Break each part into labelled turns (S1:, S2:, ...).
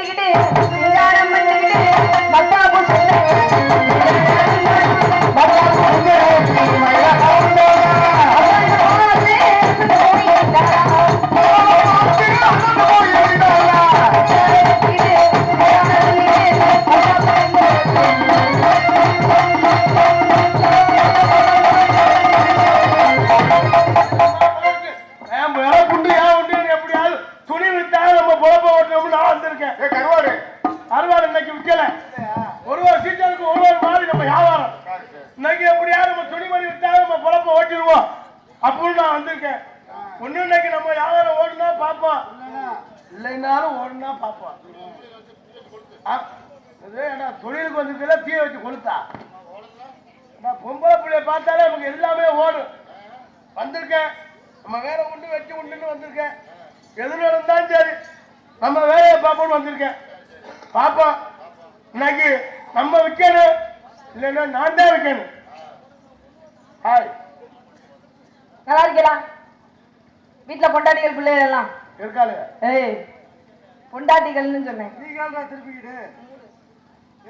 S1: கட்டிக்கிட்டு சிங்காரம் பண்ணிக்கிட்டு மத்தாப்பு
S2: தொழிலுக்கு வந்து தீ வச்சு கொளுத்தா பொம்பளை பிள்ளைய பார்த்தாலே நமக்கு எல்லாமே ஓடும். வந்திருக்கேன் நம்ம வேற உண்டு வச்சு உண்டுன்னு வந்திருக்கேன். எது நடந்தாலும் சரி நம்ம வேலையை பார்ப்போம்னு வந்திருக்கேன். பார்ப்போம். இன்னைக்கு நம்ம விற்கணும் இல்லைன்னா நான் தான் விற்கணும். ஹாய்,
S1: நல்லா இருக்கலாம். வீட்டுல பொண்டாட்டிகள் பிள்ளைகள் எல்லாம்
S2: இருக்காளு.
S1: ஏய், பொண்டாட்டிகள்னு சொன்னேன்.
S2: நீ கேள்றா திருப்பிக்கிட்டு.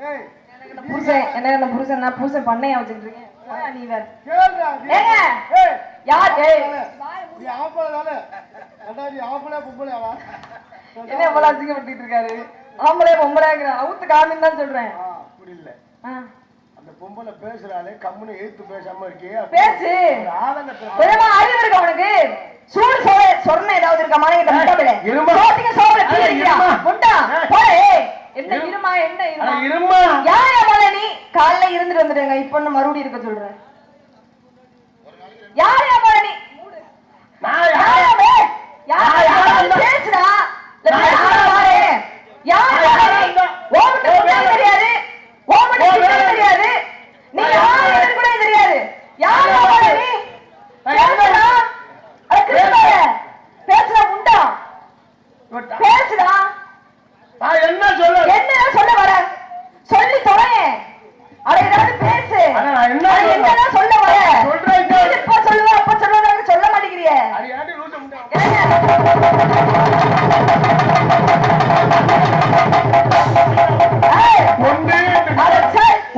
S2: ஏய்,
S1: புருஷன் என்ன புருஷன் நான் புருஷன் பண்ணையா வச்சுட்டு இருக்கேன். நீ வேற
S2: கேள்றா.
S1: ஏங்க
S2: ஏய்,
S1: யார்? ஏய்,
S2: நீ ஆம்பளை தானே? அடா நீ ஆம்பளை பொம்பளையாடா?
S1: என்ன இவ்வளவு அசிங்கப்பட்டுட்டு இருக்காரு? ஆம்பளை பொம்பளைங்கிற அவுத்து காமின்னு தான் சொல்றேன்.
S2: அப்படி இல்ல, அந்த பொம்பளை பேசுறாளே கம்முன்னு எழுத்து பேசாம இருக்கே.
S1: பேசு. கொஞ்சமா அறிவு இருக்கு அவனுக்கு. சூடு சொன்ன ஏதாவது இருக்கா? மாநில முட்டாபில சோட்டிங்க சோபல தீரியா முட்டா போய். என்ன இருமா என்ன இருமா
S2: இருமா
S1: யாரா போல? நீ காலைல இருந்துட்டு வந்துட்டேங்க. இப்போ நான் மறுபடியும் இருக்க சொல்றேன். யாரா போல? நீ
S2: நான் யாரே?
S1: யாரா பேசுடா? பாரு யாரா நீ? ஓமட்ட தெரியாது, ஓமட்ட தெரியாது, நீ யாருன்னு கூட தெரியாது. யாரா போல நீ? பேசுடா. அட கிறிஸ்தவ பேசுடா முண்டா பேசுடா.
S2: நான் என்ன சொல்ல
S1: வர? சொல்லி தொலையே. அட ஏதாவது பேசு. என்ன சொல்ல வர? இப்ப சொல்லுவ அப்ப சொல்லுவ சொல்ல மாட்டேங்கிறியே.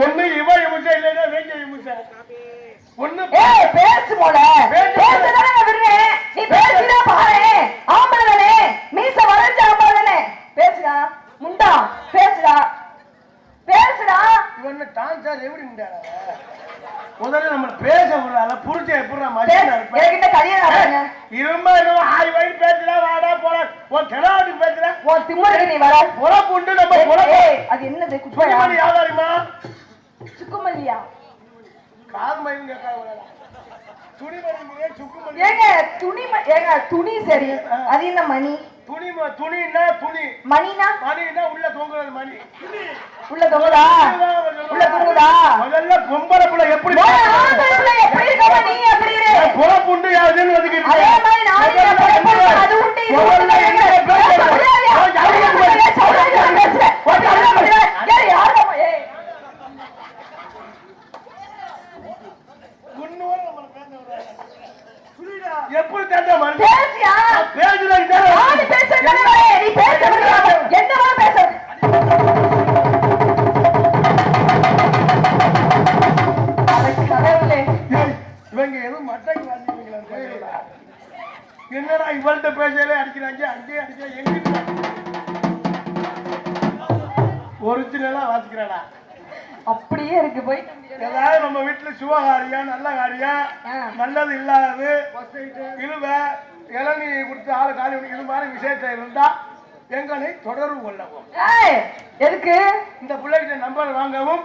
S2: ஒண்ணு இவ இமுச்ச இல்லைன்னா வேங்க இமுச்ச. ஒண்ணு
S1: பேசு போல பேசுதானே விடுறேன். நீ பேசுதான் பாரு. ஆம்பளை தானே, மீச வளைஞ்ச ஆம்பளை தானே. பேசுடா முண்டா பேசுடா பேசுடா.
S2: இவன் டான்ஸர் எப்படி முண்டாடா? முதல்ல நம்ம பேச விடுறால புரிஞ்ச எப்படி
S1: என்கிட்ட கல்யாணம்
S2: இருமா இன்னும் ஆய் வாய் பேசுறா வாடா போடா. உன் கிடாவுக்கு பேசுற
S1: உன் திமுறைக்கு நீ வர
S2: பொழப்புண்டு நம்ம பொழப்பு.
S1: அது என்னது? குப்பையா
S2: யாதாரிமா?
S1: சுக்குமல்லியா?
S2: காது மயிலும் கேட்காத. துணிமணி சுக்குமல்லி.
S1: ஏங்க ஏங்க துணி சரி, அது என்ன மணி?
S2: துணின்னா துணி,
S1: மணினா
S2: மணினா உள்ள தொங்குறது. மணி
S1: உள்ள தொங்குதா? உள்ள தொங்குதா?
S2: முதல்ல பொம்பளை புள்ள எப்படி
S1: எப்படி இருக்கமா? நீ எப்படி இரு?
S2: பொழப்புண்டு யாருன்னு வந்துக்கிட்டு
S1: அதே மாதிரி நானே பொழப்பு அது உண்டு இது உண்டு.
S2: எப்படி தண்டா மாதிரி
S1: பேசியா?
S2: பேசுறா
S1: நானே பேசுறேன். நீ பேச முடியாது. என்னவா பேச?
S2: இவங்க எதுவும் மட்டைக்கு வாங்கிங்களா? என்னடா இவள்கிட்ட பேசல அடிக்கிறாங்க, அங்கே அடிக்கிற எங்கிட்ட ஒரிஜினலா வாசிக்கிறாடா.
S1: அப்படியே இருக்கு. போய்
S2: ஏதாவது நம்ம வீட்டுல சுபகாரியா நல்ல காரியம் நல்லது இல்லாதது இழுவ இளநீ கொடுத்து ஆளு காலி இது மாதிரி விசேஷம் இருந்தா எங்களை தொடர்பு கொள்ளவும்.
S1: எதுக்கு?
S2: இந்த பிள்ளைகிட்ட நம்பர் வாங்கவும்.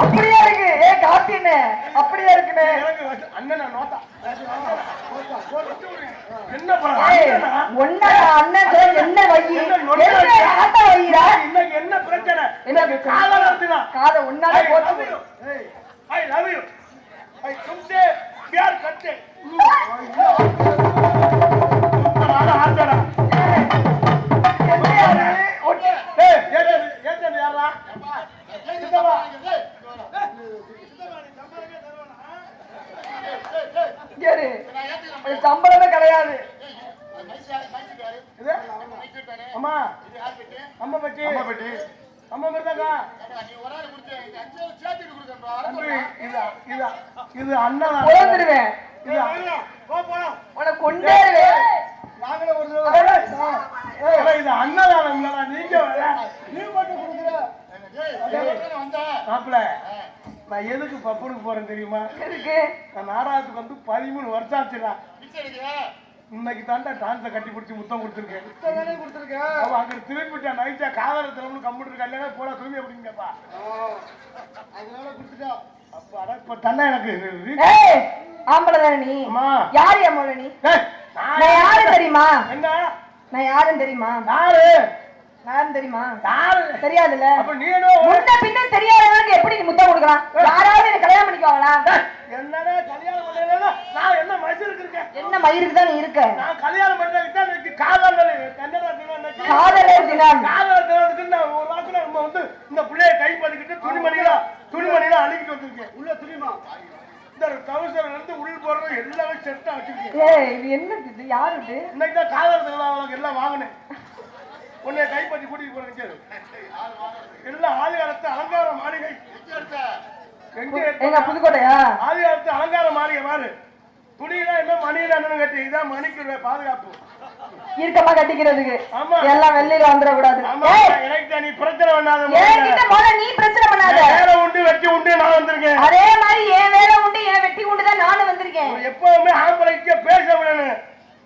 S1: அப்படியே இருக்கு. காட்டின்னு அப்படியே இருக்குன்னு
S2: அண்ணன் நோட்டா என்ன
S1: அண்ணன் என்ன வையா
S2: இன்னைக்கு என்ன பிரச்சனை? எனக்கு காதலத்துதான்
S1: காதை ஒன்னாலே போச்சு.
S2: I love you. ஐ तुमसे प्यार करते. ஆச்சடா. ஏய் ஏய் யாரா? சித்தவா.
S1: சம்பளமே கிடையாது.
S2: இது? அம்மா அம்மா பட்டி அம்மா பேருதாக்கா இது அண்ணன்
S1: போந்துருவேன் உனக்கு கொண்டேருவேன்.
S2: இது அன்னதானம் நீங்க நீ மட்டும் கொடுக்குற மாப்பிள்ள. நான் எதுக்கு பப்பனுக்கு போறேன் தெரியுமா?
S1: எதுக்கு?
S2: நான் நாடகத்துக்கு வந்து 13 வருஷம் ஆச்சுடா. இன்னைக்கு தாண்டா டான்ஸை கட்டி பிடிச்சி முத்தம் கொடுத்துருக்கேன். அவன் அங்க திரும்பிட்டா நைட்டா காதலத்துல கம்ப்யூட்டர் கல்யாணம் போட திரும்பி அப்படிங்கப்பா. அதனால கொடுத்துட்டா அப்ப இப்ப தண்டா எனக்கு
S1: ஆம்பளை தானே நீ? யாரு ஆம்பளை நீ? நான் யாரு தெரியுமா?
S2: என்ன
S1: நான் யாருன்னு தெரியுமா?
S2: யாரு
S1: யாருன்னு தெரியுமா?
S2: தெரியாதுல்ல. அப்ப நீ
S1: முன்ன பின்ன தெரியாதவனுக்கு எப்படி நீ முத்தம் கொடுக்கலாம்? யாராவது என்ன கல்யாணம் பண்ணிக்குவாங்களா?
S2: என்னடா கல்யாணம் பண்ணல? நான் என்ன மயிருக்கு இருக்கேன்?
S1: என்ன மயிருக்கு தான் நீ இருக்க? நான்
S2: கல்யாணம் பண்றதுக்கு தான் இன்னைக்கு காதல் தினம்.
S1: காதலர் தினம்.
S2: காதலர் தினத்துக்கு நான் ஒரு வாக்குல நம்ம வந்து இந்த பிள்ளைய கை பண்ணிக்கிட்டு துணிமணிலாம் அழிக்கிட்டு வந்திருக்கேன். உள்ள துணிமா இந்த கவுசர்ல இருந்து உள் போடுறது எல்லாமே செட்டா வச்சிருக்கேன்.
S1: ஏய் இது என்ன இது? யாரு இது?
S2: இன்னைக்கு தான் காதலர் தினம் எல்லாம் வாங்கினேன். உன்னை கைப்பற்றி கூட்டிட்டு போறேன். எல்லாம் ஆதிகாலத்து அலங்கார மாளிகை.
S1: எங்க புதுக்கோட்டையா?
S2: ஆதிகாலத்து அலங்கார மாளிகை பாரு. துணியெல்லாம் என்ன மணியில என்னன்னு கட்டி இதான் மணிக்கு பாதுகாப்பு
S1: இருக்கமா கட்டிக்கிறதுக்கு. எல்லாம் வெள்ளையில வந்துட கூடாது.
S2: எனக்கு நீ பிரச்சனை பண்ணாத.
S1: நீ பிரச்சனை பண்ணாத.
S2: வேலை உண்டு வெட்டி உண்டு நான் வந்திருக்கேன்.
S1: அதே மாதிரி என் வேலை உண்டு என் வெட்டி உண்டு தான் நானும் வந்திருக்கேன்.
S2: எப்பவுமே ஆம்பளைக்கு பேச விடணும்.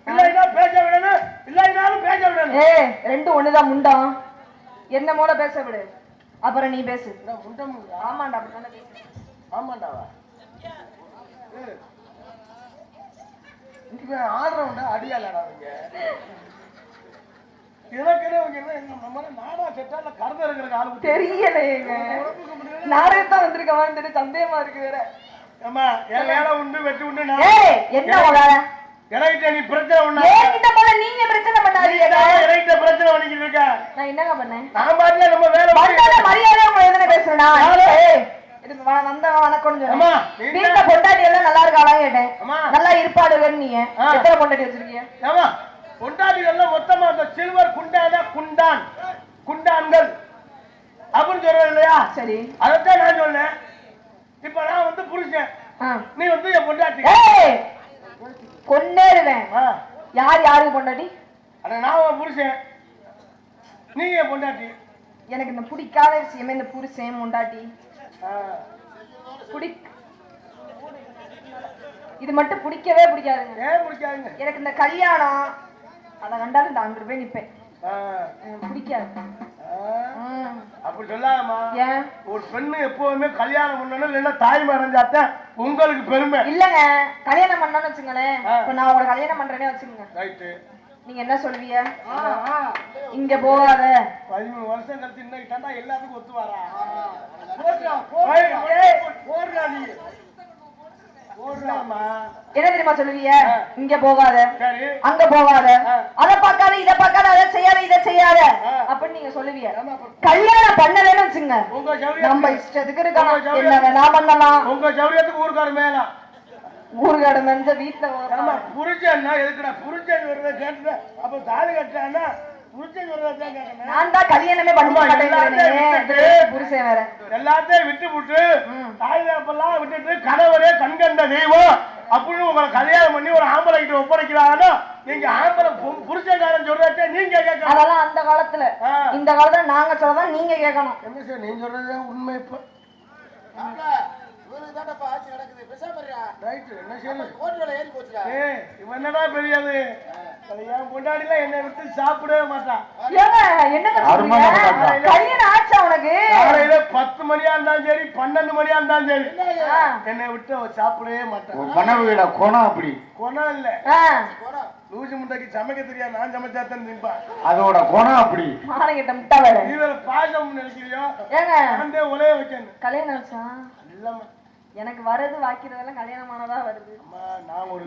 S2: இல்லைன்னா பேச விடணும். இல்லைனாலும் பேச விடணும்.
S1: ரெண்டும் ஒண்ணுதான் முண்டம். என்ன மூல பேச விடு. அப்புறம் நீ பேசு.
S2: முண்டம்
S1: ஆமாண்டா அப்படித்தானே பேசு.
S2: ஆமாண்டாவா ஆடுறவன்டா அடியாளாடாவீங்க. நாடா செட்டால கருத இருக்கிற ஆளு தெரியலையேங்க.
S1: நாடகத்தான் வந்திருக்கவான்னு சந்தேகமா இருக்கு வேற.
S2: ஆமா என் வேலை உண்டு வெட்டி உண்டு.
S1: என்ன வேலை?
S2: எனக்கு நீ பிரச்சனை பண்ணா
S1: நீங்க பிரச்சனை பண்ணாதீங்க.
S2: எனக்கு பிரச்சனை பண்ணிக்கிட்டு இருக்க.
S1: நான் என்னங்க பண்ணேன்?
S2: நான் பாட்டுல நம்ம வேலை
S1: மரியாதை உங்களை எதுனா பேசுறேன். வீட்டுல பொண்டாட்டி எல்லாம் நல்லா இருக்காளா கேட்டேன். நல்லா இருப்பாடுவேன்னு நீங்க எத்தனை பொண்டாட்டி வச்சிருக்கீங்க?
S2: பொண்டாட்டி எல்லாம் மொத்தமா சில்வர் குண்டான்கள் அப்படின்னு சொல்றது இல்லையா? சரி அதைத்தான் நான் சொன்னேன். இப்ப நான் வந்து புருஷன், நீ வந்து என் பொண்டாட்டி.
S1: கொன்னேருவேன். யார் யாருக்கு பொண்டாட்டி?
S2: நான் புருஷன், நீ என் பொண்டாட்டி.
S1: எனக்கு இந்த பிடிக்காத விஷயமே இந்த புருஷன் பொண்டாட்டி. இது மட்டும் பிடிக்கவே பிடிக்காதுங்க. எனக்கு இந்த கல்யாணம் அதை கண்டாலும் இந்த அங்க போய் நிப்பேன். பிடிக்காது.
S2: அப்படி சொல்லாமா? ஒரு பெண்ணு எப்பவுமே கல்யாணம் பண்ணணும் இல்லைன்னா தாய்மை அடைஞ்சாத்தான் உங்களுக்கு பெருமை.
S1: இல்லங்க கல்யாணம் பண்ணணும்னு வச்சுங்களேன். இப்ப நான் உங்களை கல்யாணம் பண்றேனே வச்சுக்கோங்க. நீங்க என்ன சொல்வீங்க? இங்க போகாத. 13
S2: வருஷம் கழிச்சு இன்னைக்கு தாண்டா எல்லாத்துக்கும் ஒத்து வரா.
S1: என்ன தெரியுமா சொல்லுவீங்க? இங்க போகாத, அங்க போகாத, அத பார்க்காத, இத பார்க்காத, அதை செய்யாத, இதை செய்யாத அப்படின்னு நீங்க சொல்லுவீங்க. கல்யாணம் பண்ணலன்னு வச்சுங்க, நம்ம இஷ்டத்துக்கு இருக்கலாம், என்ன வேணா பண்ணலாம்.
S2: உங்க சௌரியத்துக்கு ஊருக்காரு மேல
S1: ஊருக்காடு மஞ்ச வீட்டுல
S2: புரிஞ்சா எதுக்குடா புரிஞ்சு வருத கேட்டு அப்ப தாலி கட்டானா
S1: நான் தான் கல்யாணமே பண்ண மாட்டேன். புருஷன் வேற
S2: எல்லாத்தையும் விட்டு விட்டு தாய்தாப்பெல்லாம் விட்டுட்டு கணவரே கண்கண்ட தெய்வம் அப்படின்னு உங்களை கல்யாணம் பண்ணி ஒரு ஆம்பளை கிட்ட ஒப்படைக்கிறாங்கன்னா நீங்க ஆம்பளை புருஷன்காரன் சொல்றத நீங்க கேட்கணும்.
S1: அதெல்லாம் அந்த காலத்துல. இந்த காலத்துல நாங்க சொல்லதான் நீங்க கேட்கணும்.
S2: என்ன சார் நீங்க சொல்றது உண்மை? இப்ப என்னடா பெரியாது பொண்டாடிலாம் என்னை விட்டு சாப்பிடவே மாட்டான்.
S1: கல்யாணம் ஆச்சா உனக்கு?
S2: காலையில 10 மணியா இருந்தாலும் சரி 12 மணியா இருந்தாலும் சரி என்னை விட்டு அவ சாப்பிடவே மாட்டான்.
S3: கனவுடா கோணம் அப்படி
S2: கோணம் இல்ல லூசு முட்டைக்கு சமைக்க தெரியாது, நான் சமைச்சாத்தான் தின்பா.
S3: அதோட கோணம் அப்படி.
S1: மானங்கிட்ட முட்டை வேற.
S2: நீ வேற பாசம் நினைக்கிறியோ?
S1: ஏங்க
S2: அந்த ஒரே வைக்கணும்.
S1: கல்யாணம் ஆச்சா?
S2: இல்லம்மா
S1: எனக்கு வரது வாக்கிறதெல்லாம் கல்யாணமானதா வருது.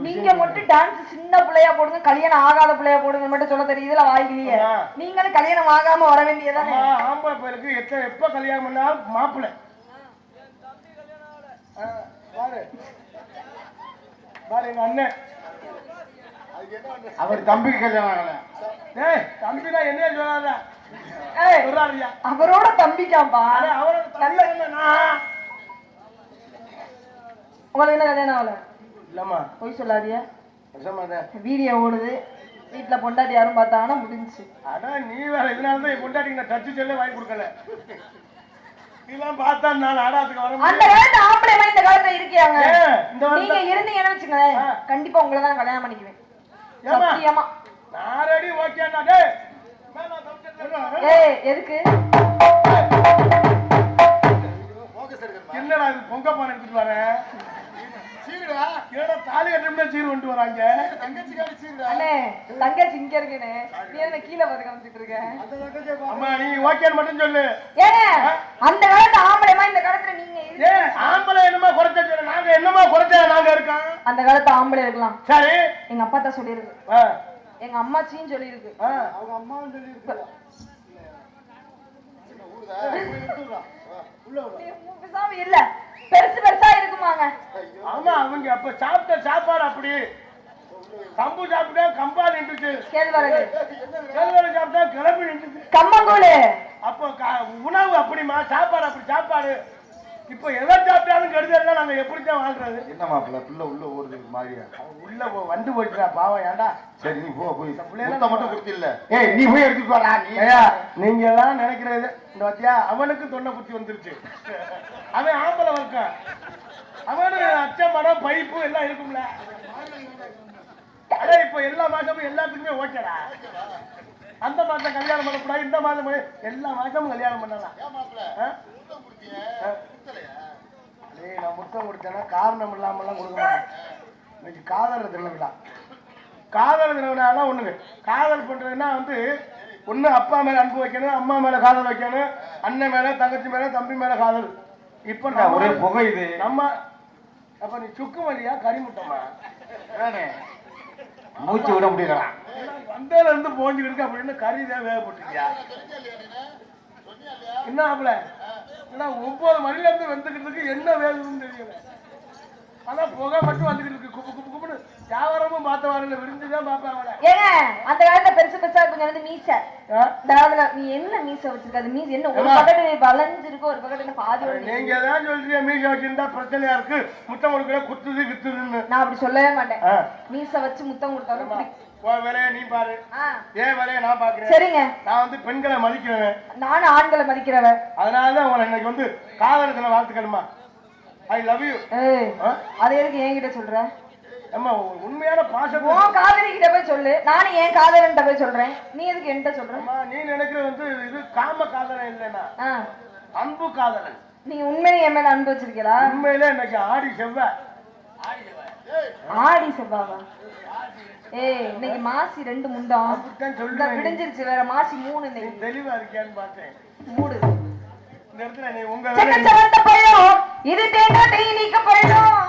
S1: நீங்க மட்டும் டான்ஸ் சின்ன பிள்ளையா போடுங்க, கல்யாணம் ஆகாத பிள்ளையா போடுங்க மட்டும் சொல்ல தெரியுதுல வாய்க்கலையே. நீங்களும் கல்யாணம் ஆகாம வர வேண்டியதானே?
S2: ஆம்பளை பையனுக்கு எப்ப கல்யாணம் பண்ணாலும் மாப்பிள்ளை பாரு பாரு எங்க அண்ணன்
S3: அவர் தம்பிக்கு கல்யாணம் ஆகல.
S2: ஏய் தம்பினா என்னைய சொல்லாத.
S1: ஏய்,
S2: சொல்றாருயா.
S1: அவரோட தம்பிக்காம்பா.
S2: அட அவரோட தம்பி என்னன்னா
S1: உங்களுக்கு என்ன கல்யாணம் ஆகல?
S2: இல்லம்மா
S1: போய் சொல்லாதிய.
S2: விஷமாத.
S1: வீடியோ ஓடுது, வீட்டுல பொண்டாட்டி யாரும் பார்த்தாங்கன்னா முடிஞ்சுச்சு.
S2: அதான் நீ வேற இதனாலதான் என் பொண்டாட்டிக்கு நான் டச்சு செல்லே வாங்கி கொடுக்கல. இதெல்லாம் பார்த்தா நான் ஆடாத்துக்கு வர
S1: அந்த காலத்து ஆம்பளை மாதிரி இந்த காலத்துல இருக்கியாங்க.
S2: இந்த வந்து
S1: நீங்க இருந்தீங்கன்னு வச்சுங்களேன், கண்டிப்பா உங்களை தான் கல்யாணம் பண்ணிக்குவேன். சத்தியமா.
S2: நான் ரெடி ஓகேடா. டேய் மேல தம்பிட்டு.
S1: ஏய் எதுக்கு?
S2: என்னடா இது பொங்க பானை எடுத்துட்டு வரேன். சீருடா. ஏடா தாலி கட்டணும்னா சீரு கொண்டு வராங்க. தங்கச்சி காடி சீருடா.
S1: அண்ணே தங்கச்சி இங்க இருக்கேனே, நீ என்ன கீழே வந்து காமிச்சிட்டு இருக்க?
S2: அம்மா நீ ஓகேன்னு மட்டும் சொல்லு.
S1: ஏங்க அந்த காலத்து ஆம்பளை மாதிரி இந்த காலத்துல நீங்க
S2: ஏய் ஆம்பளை என்னமா குறைச்ச சொல்லு. நாங்க என்னமா குறைச்சா நாங்க இருக்கோம்.
S1: அந்த காலத்து ஆம்பளை இருக்கலாம்.
S2: சரி
S1: எங்க அப்பா தான் சொல்லிருக்கு, எங்க அம்மாச்சியும் சொல்லிருக்கு,
S2: அவங்க அம்மாவும் சொல்லிருக்கு.
S1: இல்ல பெருசு பெருசா இருக்குமாங்க.
S2: ஆமா அவங்க அப்ப சாப்பிட்ட சாப்பாடு அப்படி. கம்பு சாப்பிட்டா கம்பா நின்றுச்சு.
S1: கேழ்வரகு
S2: கேழ்வரகு சாப்பிட்டா கிளம்பி நின்றுச்சு.
S1: கம்மங்கூழு
S2: அப்போ உணவு அப்படிமா, சாப்பாடு அப்படி சாப்பாடு. இப்போ எதை சாப்பிட்டாலும் கெடுதல். நாங்க எப்படித்தான் வாழ்றது?
S3: என்ன மாப்பிள்ள பிள்ளை உள்ள ஓடுது மாதிரியா?
S2: உள்ள வந்து போயிட்டா பாவம். ஏன்டா
S3: சரி நீ போ போய்
S2: பிள்ளைங்க
S3: மட்டும் கொடுத்தில்ல. ஏய் நீ போய் எடுத்துட்டு வரா. நீ
S2: நீங்க எல்லாம் நினைக்கிறது இந்த வத்தியா அவனுக்கு தொண்டை குத்தி வந்துருச்சு. அவன் ஆம்பளை வர்க்கம். அவனு அச்சமரம் பைப்பு எல்லாம் இருக்கும்ல. அட இப்ப எல்லா மாசமும் எல்லாத்துக்குமே ஓகேடா. அந்த மாசம் கல்யாணம் பண்ணக்கூடாது, இந்த மாசம் எல்லா மாசமும் கல்யாணம் பண்ணலாம். நான் முத்தம் கொடுத்தேன்னா காரணம் இல்லாமலாம் கொடுக்க மாட்டேன். இன்னைக்கு காதல் திருவிழா. காதல் திருவிழாலாம் ஒண்ணுங்க. காதல் பண்றதுன்னா வந்து ஒண்ணு அப்பா மேல அன்பு வைக்கணும், அம்மா மேல காதல் வைக்கணும், அண்ணன் மேல தங்கச்சி மேல தம்பி மேல காதல். இப்ப
S3: ஒரே புகை இது.
S2: நம்ம அப்ப நீ சுக்கு மல்லியா கறிமுட்டமா
S3: மூச்சு விட முடியலடா.
S2: வந்ததுல இருந்து போஞ்சுக்கிட்டு அப்படின்னு கறிதான் வேகப்பட்டிருக்கியா? என்ன ஆம்பள? ஏன்னா 9 மணில இருந்து வந்துகிட்டு என்ன வேகுதுன்னு தெரியல. ஆனா புகை மட்டும் வந்துகிட்டு இருக்கு. குப்பு குப்பு குப்புன்னு வியாபாரமும் பார்த்த வாரில விரிஞ்சுதான் பாப்பாங்க.
S1: ஏங்க அந்த காலத்துல பெருசு பெருசா இருப்பீங்க வந்து மீசை. இந்த காலத்துல நீ என்ன மீசை வச்சிருக்காது? மீசை என்ன ஒரு பக்கத்து வளைஞ்சிருக்கு, ஒரு பக்கத்து பாதி.
S2: நீங்க தான் சொல்றீங்க மீசை வச்சிருந்தா பிரச்சனையா இருக்கு, முத்தம் கொடுக்கல குத்துது வித்துதுன்னு.
S1: நான் அப்படி சொல்லவே மாட்டேன். மீசை வச்சு முத்தம் கொடுத்தாலும்
S2: வேலையை நீ பாரு, ஏன் வேலையை நான் பாக்குறேன்.
S1: சரிங்க.
S2: நான் வந்து பெண்களை மதிக்கிறேன்,
S1: நானும் ஆண்களை மதிக்கிறவன்.
S2: அதனாலதான் உங்களை இன்னைக்கு வந்து காதலத்துல வாழ்த்துக்கணுமா. I love you.
S1: அது எதுக்கு என்கிட்ட சொல்ற?
S2: அம்மா உண்மையான பாசம்
S1: உன் காதலி கிட்ட போய் சொல்லு, நானும் என் காதலன் போய் சொல்றேன். நீ எதுக்கு என்கிட்ட சொல்ற?
S2: நீ நினைக்கிறது வந்து இது காம காதலன் இல்லைன்னா அன்பு காதலன்.
S1: நீங்க உண்மையிலே என் மேல அன்பு வச்சிருக்கீங்களா?
S2: உண்மையிலே இன்னைக்கு ஆடி செவ்வாய்.
S1: ஆடி செவ்வாவா? ஏய் இன்னைக்கு மாசி 2 முண்டம்.
S2: அப்படித்தான் சொல்றேன்.
S1: விடிஞ்சிருச்சு, வேற மாசி 3. இன்னைக்கு
S2: தெளிவா இருக்கியான்னு பார்த்தேன்.
S1: மூடு
S2: இந்த இடத்துல நீ உங்க
S1: செக்கச்சவந்த பழம் இது தேங்காய் டீ நீக்க பழம்.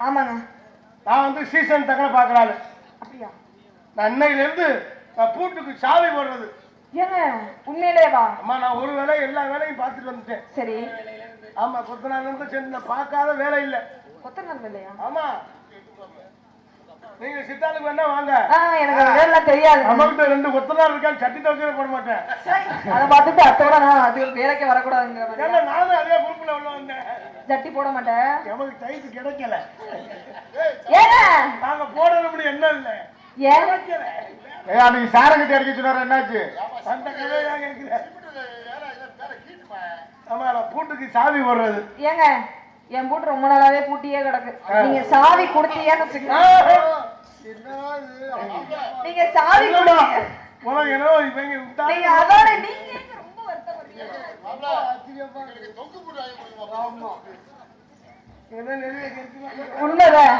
S1: ஆமாங்க.
S2: நான் வந்து சீசன் தக்கன பாக்குறாரு.
S1: அப்படியா?
S2: நான் அன்னையில இருந்து பூட்டுக்கு சாவி போடுறது.
S1: ஏங்க உண்மையிலேவா?
S2: அம்மா நான் ஒரு வேலை எல்லா வேலையும் பார்த்துட்டு வந்துட்டேன்.
S1: சரி.
S2: ஆமா கொத்தனார் இருந்து சேர்ந்து பார்க்காத வேலை இல்ல.
S1: கொத்தனார் வேலையா?
S2: ஆமா. நீங்க சித்தாளுக்கு வேணா வாங்க.
S1: எனக்கு வேலை தெரியாது.
S2: நமக்கு 2 கொத்தனார் இருக்கான்னு சட்டி தோசையே போட மாட்டேன்.
S1: அதை பார்த்துட்டு அத்தோட நான் அது வேலைக்கு வரக்கூடாதுங்கிற மாதிரி.
S2: ஏன்னா நானும் அதே குரூப்ல உள்ள வந்தேன்.
S1: சட்டி போட மாட்டேன்.
S2: எமக்கு டைட்டு கிடைக்கல.
S1: ஏங்க
S2: நாங்க போடணும் என்ன இல்ல.
S1: ஏன்
S3: அன்னைக்கு சாரங்கிட்ட அடிக்க சொன்னாரு, என்னாச்சு?
S2: அந்த கதையாக இருக்குது. ஆமா பூட்டுக்கு சாவி போடுறது.
S1: ஏங்க என் பூட்டு ரொம்ப நாளாவே பூட்டியே கிடக்கு. நீங்க சாவி கொடுத்தீங்கன்னு வச்சுக்கோங்க. நீங்க சாவி கொடுங்க.
S2: உனக்கு என்ன இவங்க
S1: நீங்க அதோட நீங்க ரொம்ப வருத்தப்படுறீங்க.
S2: உண்மைதான்.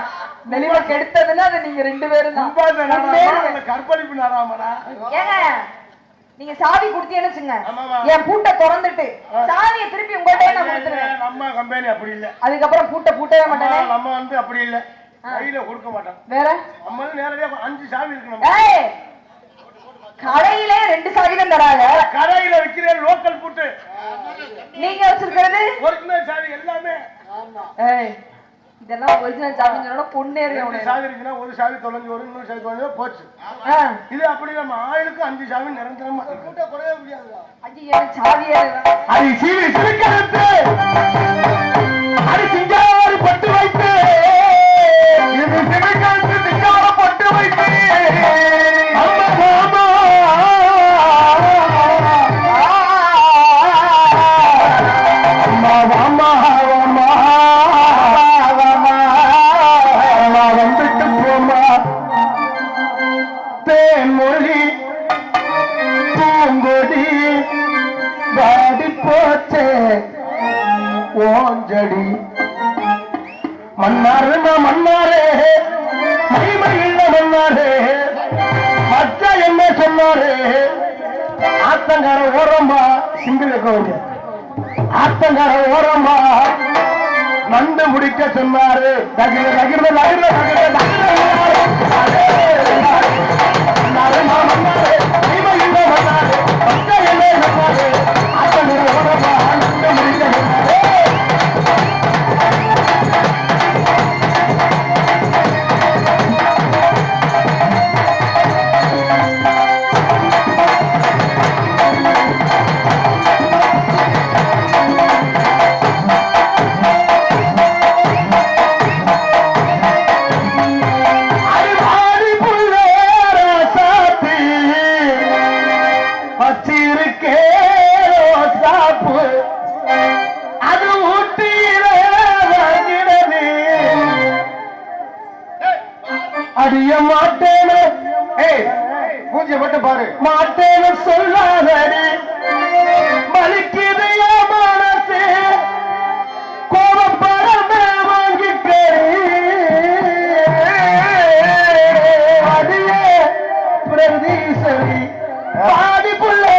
S1: வெளியில கெடுத்ததுன்னா அது நீங்க 2 பேரும் தான்.
S2: கும்பாத நாடாமா அந்த கற்பழிப்பு நாடாமாடா?
S1: ஏங்க நீங்க சாவி குடுத்தீங்கன்னு வச்சுங்க,
S2: ஆமாமா.
S1: என் பூட்டை திறந்துட்டு சாவியை திருப்பி உங்கள்கிட்ட நான் கொடுத்துருவேன்.
S2: நம்ம கம்பெனி அப்படி இல்ல.
S1: அதுக்கப்புறம் பூட்டவே மாட்டேன்.
S2: நம்ம வந்து அப்படி இல்ல, கையில கொடுக்க மாட்டோம்.
S1: வேற
S2: நம்ம வந்து நேரடியா 5 சாவி இருக்கு நம்ம.
S1: ஏய் கடையிலே 2 சாவி தான் தராங்க.
S2: கடையில விக்கிற லோக்கல் பூட்டு,
S1: நீங்க வச்சிருக்கிறது
S2: ஒரிஜினல் சாவி எல்லாமே.
S1: ஏய் இதெல்லாம் ஒரிஜினல் சாவி சொன்னா பொண்ணேறிய
S2: 2 சாவி இருக்குன்னா ஒரு சாவி தொலைஞ்சு வரும், இன்னொரு சாவி தொலைஞ்சு போச்சு. இது அப்படி நம்ம ஆயிலுக்கு 5 சாவி நிரந்தரமா பூட்ட குறைய முடியாது.
S1: ஐயோ சாவியே
S3: அது சீவி சிரிக்கிறது, அது சிங்காரி பட்டு வைத்து, இது சிரிக்கிறது சிங்கார பட்டு வைத்து. தேன்மொழி பூங்கொடி வாடி போச்சே ஓஞ்சடி மன்னாரு மன்னாரே மகிமையுள்ள மன்னாரே மச்ச என்ன சொன்னாரே ஆத்தங்கர ஓரமா சிங்கில கோவில் ஆத்தங்கர ஓரமா நண்டு முடிக்க சொன்னாரு. தகிர தகிர தகிர தகிர தகிர அடிய மாட்டேன்னு பூஜை மட்டும் பாரு. மாட்டேன்னு சொல்லாதடி மலிக்குது என் மனசு, கோபப்படமே வாங்கிக்கே அடியே பிரதீசரி பாதிப்புள்ளே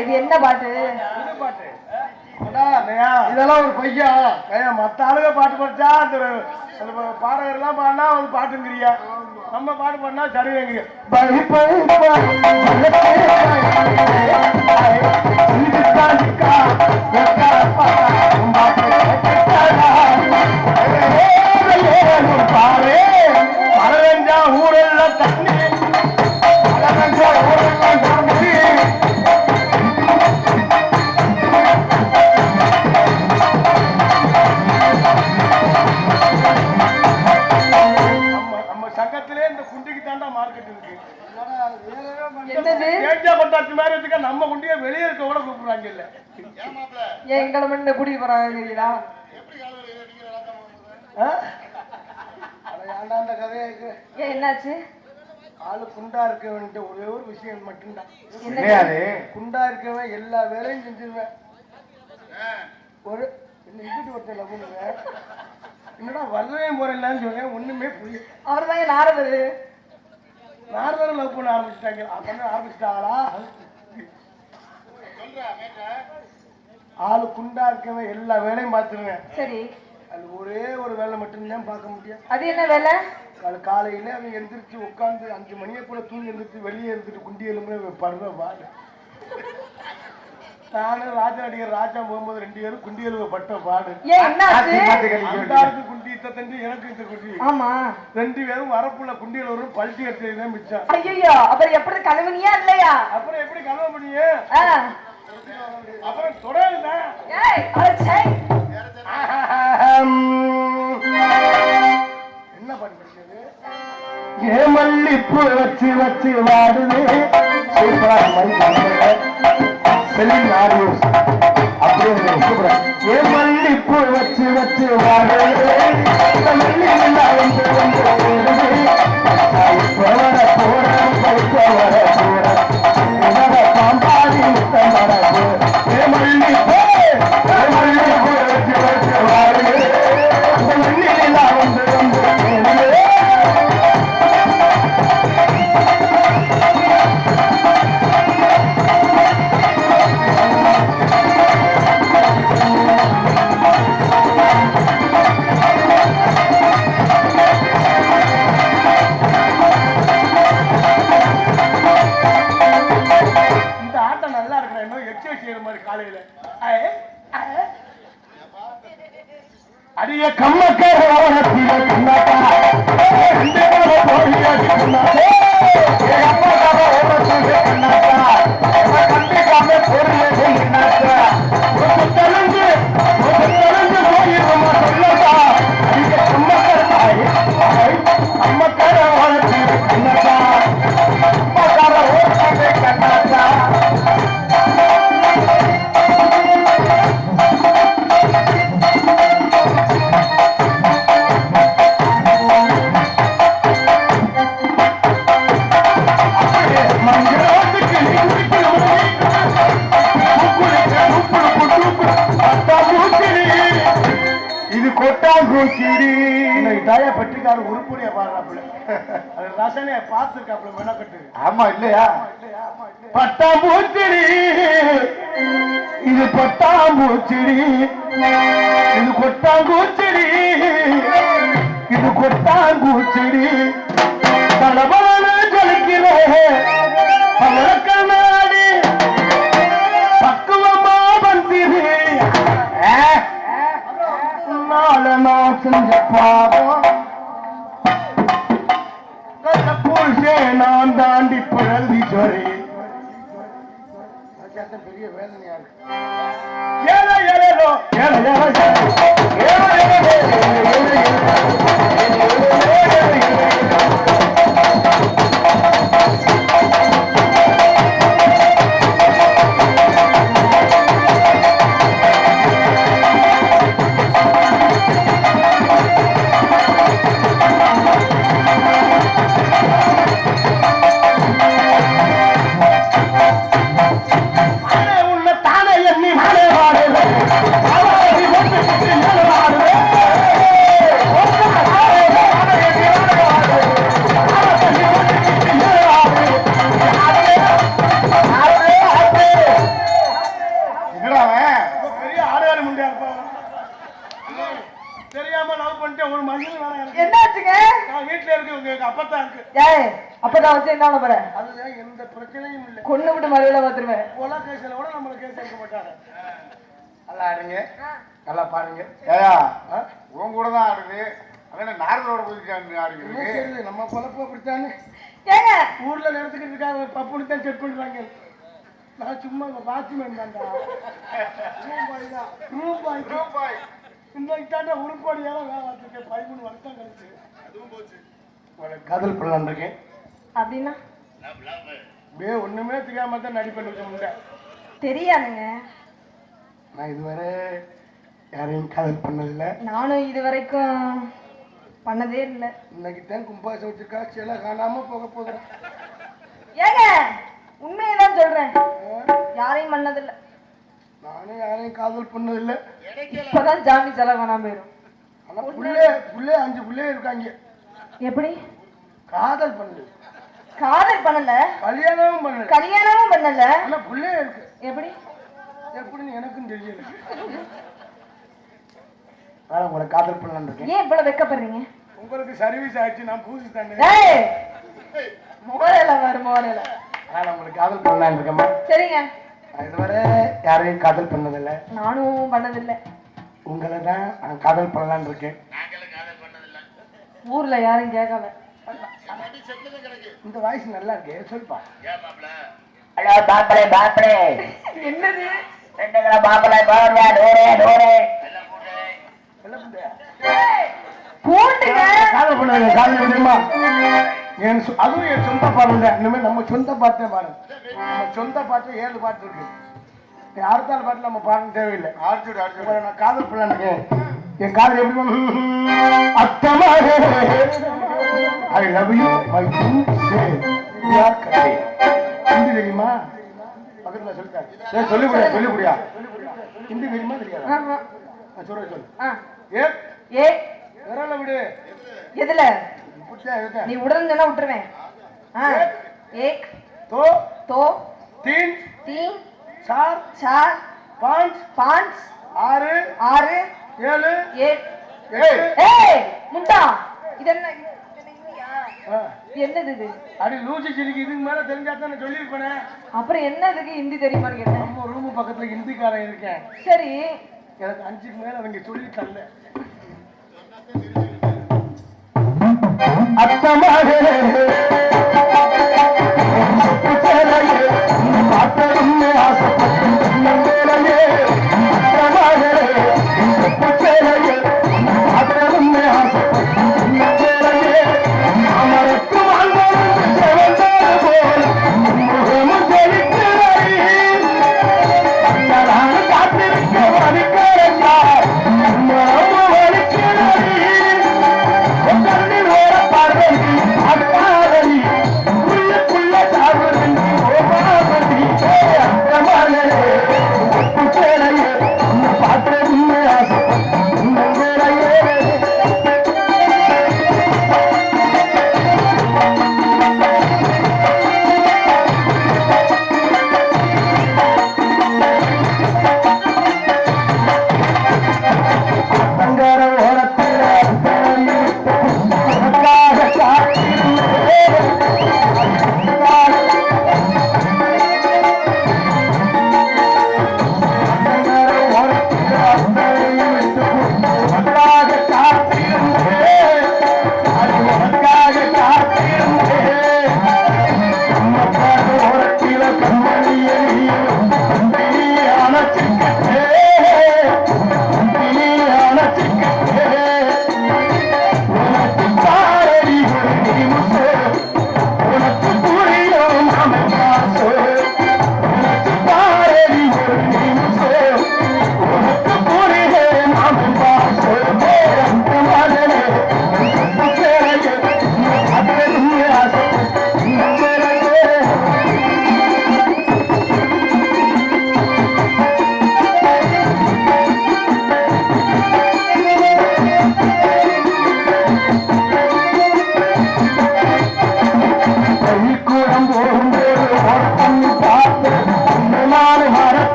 S1: இது என்ன பாட்டு?
S2: இதெல்லாம் ஒரு பையா மத்த ஆளுங்க பாட்டு படிச்சா அந்த பாடகர் எல்லாம் பாடினா ஒரு பாட்டுங்கிறியா, நம்ம பாட்டு பண்ணா சரிவேங்கிறியா. பாரு மழை ஊரெல்லாம் தண்ணி, ஊரெல்லாம் தண்ணி. சங்கத்திலே இந்த குண்டிக்கு தாண்டா மார்க்கெட் இருக்கு. நம்ம குண்டிய வெளியே இருக்க கூட கூப்பிடுறாங்க இல்ல.
S1: எங்களை மட்டும் கூட்டிட்டு போறாங்க.
S2: அந்த கதையா இருக்கு.
S1: என்னாச்சு?
S2: ஆளு குண்டா இருக்க வேண்டிய ஒரே ஒரு விஷயம் மட்டும்தான். குண்டா இருக்கவன் எல்லா வேலையும் செஞ்சிருவேன். ஒரு என்னடா வரலையும் போறேன்னு சொன்னேன், ஒண்ணுமே புரியல.
S1: அவர் தாங்க நாரதரு.
S2: நாரதர் லவ் பண்ண ஆரம்பிச்சிட்டாங்களா? ஆளு குண்டா இருக்கவன் எல்லா வேலையும் பார்த்துருவேன்.
S1: சரி,
S2: அது ஒரே ஒரு வேலை மட்டும்தான் பார்க்க முடியும்.
S1: அது என்ன வேலை?
S2: காலையில அவன் எந்திரிச்சு உட்காந்து 5 மணியை கூட தூங்கி எழுந்திரிச்சு வெளியே இருந்துட்டு குண்டி எலும்பு படுற பாடு. நானும் ராஜா நடிகர் ராஜா போகும்போது 2 பேரும் குண்டி எலும்பு பட்ட பாடு.
S1: குண்டி
S2: இந்த தண்டி எனக்கு இந்த குண்டி
S1: ஆமா
S2: 2 பேரும் வரப்புள்ள குண்டியில ஒரு பல்ட்டி எடுத்ததுதான் மிச்சம்.
S1: ஐயோ அப்புறம் எப்படி கழுவுனியா இல்லையா?
S2: அப்புறம் எப்படி கழுவ முடிய? அப்புறம் தொடருங்க.
S1: ஏய் அடச்சே
S2: என்ன பண்ணுறது?
S3: ஏமல்லிப்பு வச்சு வச்சு வாடுது சூப்பரா செல்லிங் ஆடியோஸ் அப்படியே சூப்பரா. ஏமல்லிப்பு வச்சு வச்சு வாடுது பாம்பாடி ஏமல்லிப்பு வச்சு வச்சு வாடுது அடிய கம்மக்கார ஓரத்தில கண்ணாக்கா அம்மாக்கார ஓரத்தில கண்ணாக்கா கண்டிப்பாக பொருள் தெரிஞ்சு போயிருமா சொல்லக்கா அடிய அம்மக்கார ஓரத்தில கண்ணாக்கா அம்மாக்கார ஓரத்தில கண்ணாக்கா தாயா பட்டிக்கார உருப்படியா பாடுறாப்புல அது ரசனைய பார்த்துருக்காப்புல மெனக்கட்டு. ஆமா இல்லையா? பட்டாம்பூச்சிடி இது பட்டாம்பூச்சிடி இது கொட்டாங்கூச்சிடி இது கொட்டாங்கூச்சிடி தலபலன ஜொலிக்கிறேன் கண்ணாடி பக்குவமா வந்திரு நான் செஞ்ச பாவம் பூசே நான் தாண்டி பிறந்தி சொரி பெரிய வேதனையா இருக்கு. ஏழை ஏழோ ஏழை அப்பதான் வச்சு என்ன பண்ண போறேன்? அதுதான் எந்த பிரச்சனையும் இல்லை. கொண்டு விட்டு மறுபடியும் பார்த்துருவேன். கொலை கேஸ்ல கூட நம்மள கேஸ் எடுக்க மாட்டாங்க. நல்லா ஆடுங்க, நல்லா பாருங்க. ஏயா உன் கூட தான் ஆடுது. அதான் நாரதோட போய் ஆடுங்க. சரி நம்ம பொழப்பு அப்படித்தானே. ஏங்க ஊர்ல நடந்துக்கிட்டு இருக்காங்க பப்புனு தான் செக் பண்றாங்க. நான் சும்மா வாட்ச்மேன் தான்டா. ரூபாய் இன்னைக்கு தாண்டா உருப்படியால வேலை பார்த்துருக்கேன். 13 வருஷம் கழிச்சு அதுவும் போச்சு. காதல் பண்ணலான் இருக்கேன் அப்படின்னா ஒண்ணுமே தெரியாம தான் நடிப்பேன். தெரியாதுங்க. நான் இதுவரை யாரையும் காதல் பண்ணதில்லை. நானும் இதுவரைக்கும் பண்ணதே இல்லை. இன்னைக்கு தான் கும்பாசம் வச்சிருக்கா சில காணாம போக போகிறேன். ஏங்க உண்மையதான் சொல்றேன், யாரையும் பண்ணதில்லை. நானும் யாரையும் காதல் பண்ணதில்லை. இப்பதான் ஜாமி செல காணாம போயிடும். ஆனா புள்ளே 5 புள்ளே இருக்காங்க. எப்படி காதல் பண்ணல? காதல் பண்ணல, கல்யாணமும் பண்ணல. ஆனா புள்ளே இருக்கு. எப்படி எப்படின்னு எனக்கும் தெரியல. உங்களை காதல் பண்ணலான்னு இருக்கேன். ஏன் இவ்வளவு வெக்கப்படுறீங்க? உங்களுக்கு சர்வீஸ் ஆயிடுச்சு, நான் பூசி தானே. மோரல வரும் மோரல. நான் உங்களுக்கு காதல் பண்ணலான்னு இருக்கேம்மா. சரிங்க. இதுவரை யாரையும் காதல் பண்ணதில்லை. நானும் பண்ணதில்லை. உங்களை தான் நான் காதல் பண்ணலான்னு இருக்கேன்.
S1: ஊர்ல யாரும் கேட்கல.
S3: இந்த வாய்ஸ் நல்லா இருக்கு, சொல்லுப்பா.
S4: ஹலோ பாப்பளே பாப்பளே,
S1: என்னது?
S4: 2 கிலோ பாப்பளே போடுறியா? நூறு நூறு.
S1: பூண்டுங்க.
S3: காதல் பண்ணாங்க, காதல் தெரியுமா? அதுவும் என் சொந்த பாடல் தான். இனிமேல் நம்ம சொந்த பாட்டே பாடு. நம்ம சொந்த பாட்டு 7 பாட்டு இருக்கு. அடுத்தாள் பாட்டு நம்ம பாட தேவையில்லை. உங்களை நான் காதல் பண்ணானுங்க. என் காதல் எப்படி அத்தமாக ஐ லவ் யூ மை யார் கதை ஹிந்தி தெரியுமா? பக்கத்துல சொல்லிட்டாரு. சொல்லிவிடியா சொல்லிவிடியா ஹிந்தி தெரியுமா தெரியாதா? சொல்லு. ஏ
S1: ஏ
S3: விரல விடு.
S1: எதுல நீ உடனே சொன்னா விட்டுருவேன். एक
S3: दो
S1: दो
S3: तीन
S1: तीन
S3: चार
S1: चार
S3: पाँच
S1: पाँच
S3: ஆறு
S1: ஆறு
S3: ஏழு
S1: ஏய் முண்டா இது என்ன என்னது இது?
S3: அடி லூசி சிரிக்கு. இதுக்கு மேல தெரிஞ்சா தான் நான் சொல்லியிருப்பேனே.
S1: அப்புறம் என்னதுக்கு ஹிந்தி தெரியுமான்னு கேட்டேன்.
S3: நம்ம ரூம் பக்கத்துல ஹிந்திக்காரன் இருக்கேன்.
S1: சரி
S3: எனக்கு 5க்கு மேல அவங்க சொல்லி தரல. அத்தமாக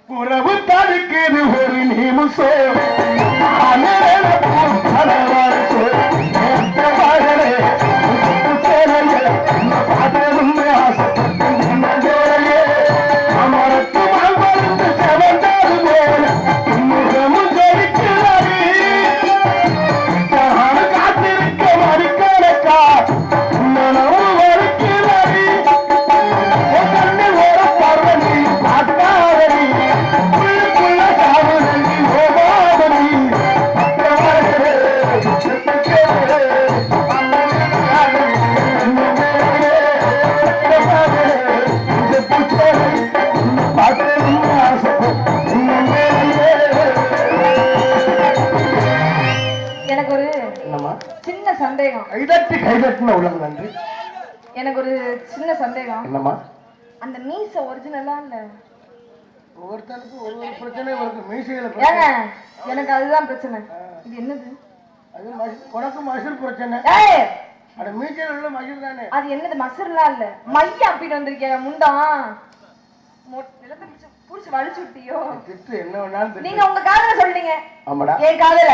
S3: உறவு தடுக்குது ஒரு நிமிஷம் பாட்டு
S1: எனக்கு ஒரு
S3: என்னம்மா
S1: சின்ன சந்தேகம்.
S3: கைதட்டின உலகம் நன்றி.
S1: எனக்கு ஒரு சின்ன சந்தேகம்.
S3: என்னம்மா
S1: அந்த மீச ஒரிஜினலா இல்ல?
S3: ஒவ்வொருத்தனுக்கு ஒரு பிரச்சனை வருது. மீசையில
S1: ஏங்க எனக்கு அதுதான் பிரச்சனை. இது என்னது?
S3: அது உனக்கு மசூர் பிரச்சனை.
S1: ஏய்
S3: அட மீசையில உள்ள மசூர் தானே.
S1: அது என்னது? மசூர்லாம் இல்ல, மைய அப்பிட்டு வந்திருக்கேன். முண்டான் நிலத்தை புடிச்சு வலிச்சு விட்டியோ?
S3: திட்டு என்ன வேணாலும்
S1: நீங்க உங்க காதல சொல்றீங்க.
S3: ஆமாடா
S1: என் காதல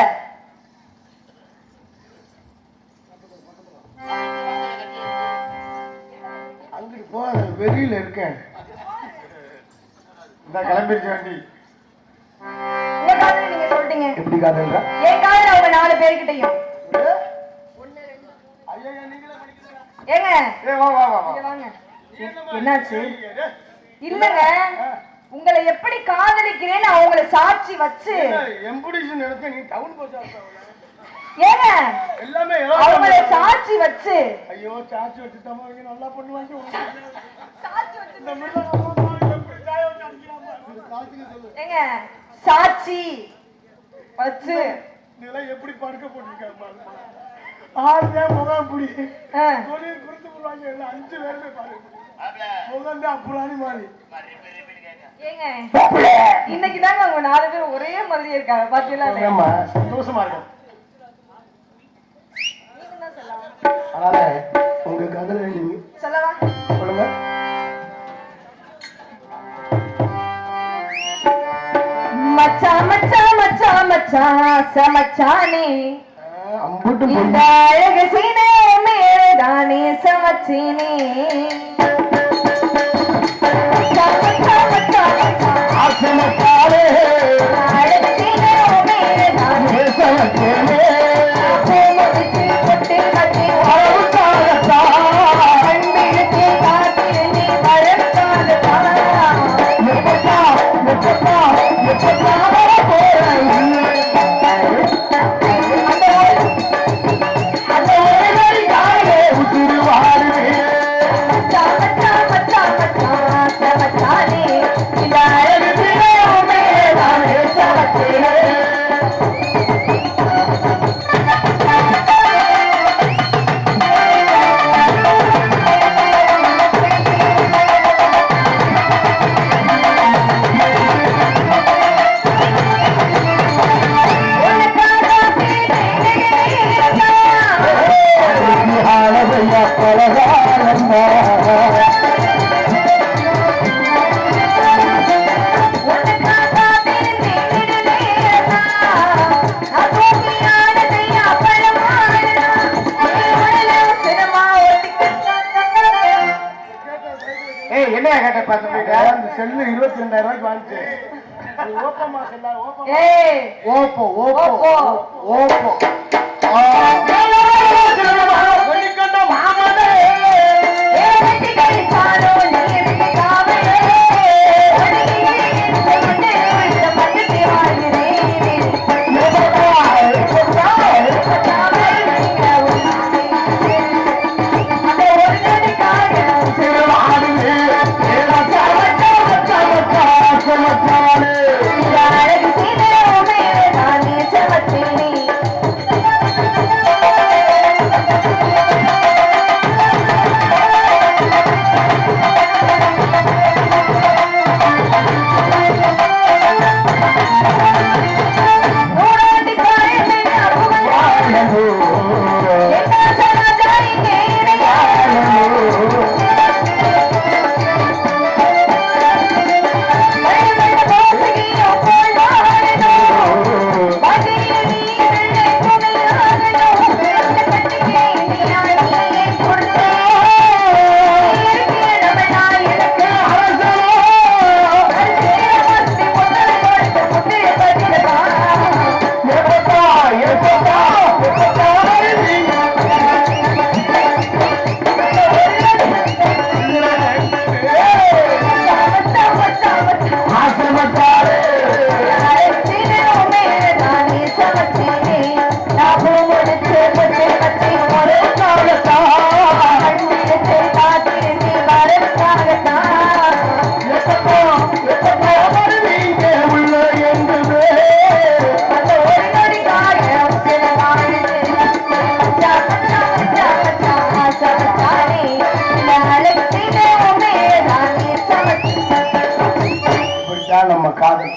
S3: அங்கிட்டு போ. வெளியில இருக்கேன். இந்த கிளம்பிருக்க வேண்டி.
S1: உங்க காதல நீங்க சொல்றீங்க.
S3: எப்படி காதல்றா?
S1: என் காதல அவங்க 4 பேர்கிட்டயும். ஏங்க இங்க வாங்க. என்னாச்சு? இல்லங்க, உங்களை எப்படி காதலிக்கிறேன்னு அவங்கள சாட்சி வச்சு
S3: எம்புடிஷன் எடுத்து நீ டவுன் போச்சா?
S1: ஏங்க
S3: எல்லாமே
S1: அவங்கள சாட்சி வச்சு.
S3: ஐயோ சாட்சி வச்சுட்டாமா நல்லா பண்ணுவாங்க.
S1: சாட்சி வச்சு ஏங்க சாட்சி வச்சு
S3: இதெல்லாம் எப்படி படுக்க போட்டிருக்காங்க? ஆறுதே முகம் புடி தொழில் குறித்து போடுவாங்க. எல்லாம் 5 பேருமே பாரு முகம் தான் அப்புறாணி மாதிரி.
S1: ஏங்க இன்னைக்கு தாங்க அவங்க 4 பேரும் ஒரே மாதிரி இருக்காங்க. பாத்தீங்களா?
S3: சந்தோஷமா இருக்கும். அதனால உங்க கதல நீங்க
S1: சொல்லவா?
S3: சொல்லுங்க.
S1: மச்சா மச்சா மச்சா மச்சா சமச்சானே
S3: அம்புட்டு
S1: இந்த அழகு சீனே மேதானே சமச்சினே அழகு சீனே மேதானே சமச்சினே பொட்டு கட்டி கண்பிழுக்கு காத்திருந்தே வரக்காலதா
S3: செல்லு 22,000 ரூபாய்க்கு வாங்கிச்சு. ஓப்போமா செல்லா? ஓப்போ
S1: ஓப்போ
S3: ஓப்போ
S1: அழகு சீனே மேதானே சமச்சினே
S3: இதான் நம்ம காதல்.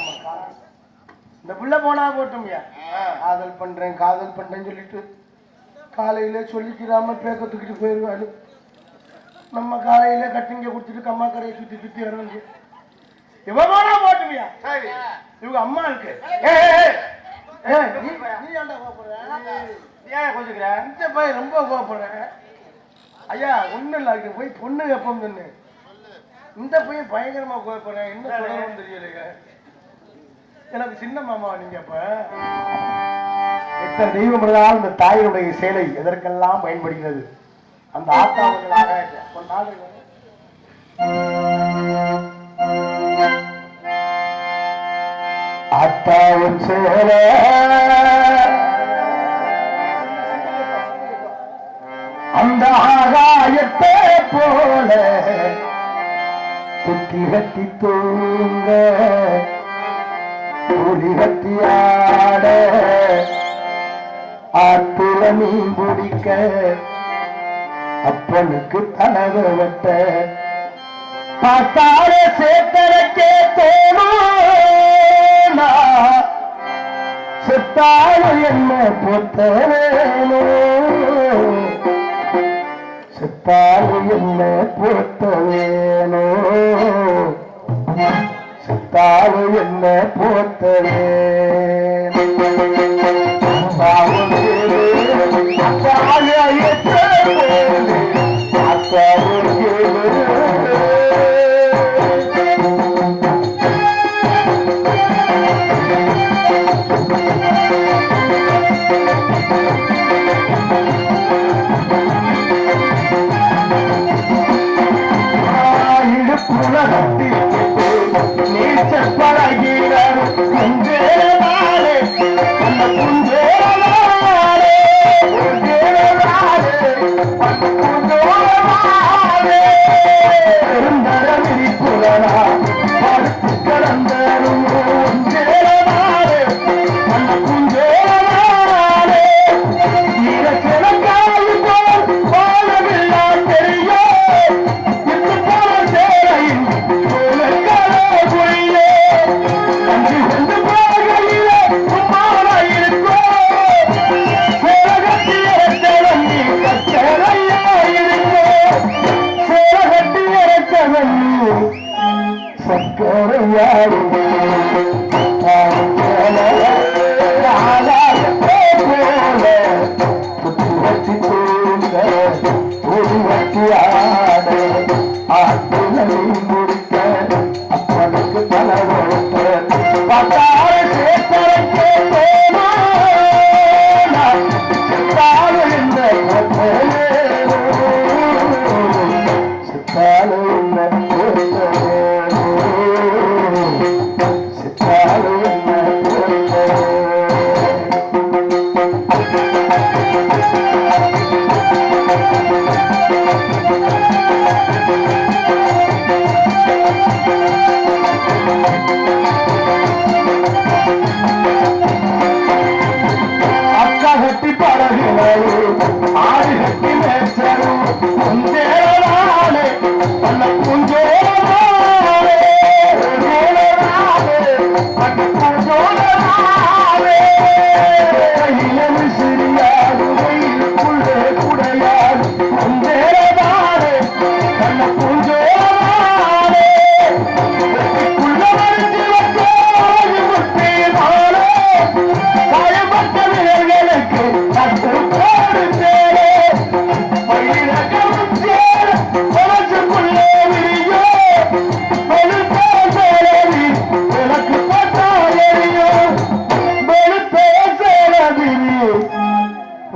S3: இந்த புள்ள போனா போட்டோம்யா, காதல் பண்றேன்னு சொல்லிட்டு காலையில சொல்லிக்கிறாம பேக்க தூக்கிட்டு போயிருவாரு. நம்ம காலையில கட்டிங்க குடிச்சிட்டு கம்மா கரையை சுத்தி வருவாங்க. இவ போனா போட்டுமியா, இவங்க அம்மா இருக்கு. நீ ஏன்டா கோபப்படுற? ஏன் கொஞ்சம் இந்த பையன் ரொம்ப கோபப்படுற? ஐயா ஒண்ணு இல்ல, போய் பொண்ணு எப்பம் சொன்னு. இந்த பையன் பயங்கரமா கோபப்படுறேன், என்ன சொல்லணும்னு தெரியலைங்க. எனக்கு சின்ன மாமா நீங்க. அப்ப எத்தனை தெய்வம் இருந்தாலும் இந்த தாயினுடைய சேலை எதற்கெல்லாம் பயன்படுகிறது? அந்த ஆத்தாவுகளாக ஆத்தாவும் சேலை அந்த ஆகாயத்தை போல சுத்தி கட்டி தூங்க ஒளி கட்டி ஆட ஆத்துல மீன் பிடிக்க அப்பனுக்கு தனக வெட்ட பார்த்தால சேத்தரக்கே தோணும் செத்தாலும் என்ன பொத்தவேனோ செத்தாலும் என்ன பொத்தவேனோ செத்தாலும் என்ன பொத்தவேனோ நீச்சல் பழகிறார்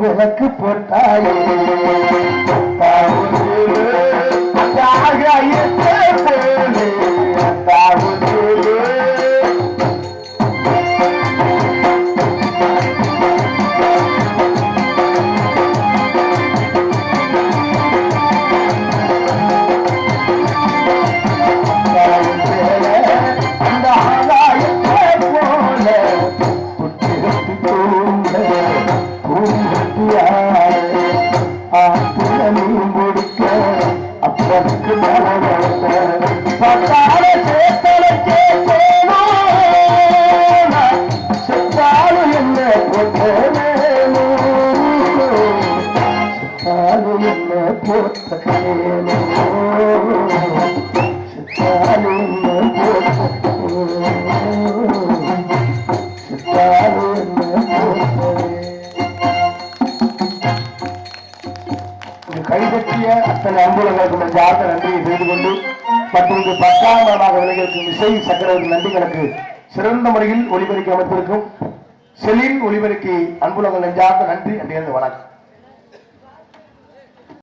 S3: விளக்கு போட்டாயே பத்தால சேத்தலைக்கே போனா அத்தனை அன்புலங்களுக்கு நெஞ்சார்ந்த நன்றியை செய்து கொண்டு மற்றும் 10ஆம் ஆண்டாக விலகிருக்கும் இசை சக்கரவர்த்தி நன்றிகளுக்கு சிறந்த முறையில் ஒளிபெருக்கி அமைத்திருக்கும் செலின் ஒளிபெருக்கி அன்புலங்கள் நெஞ்சார்ந்த நன்றி அன்றைய வணக்கம்.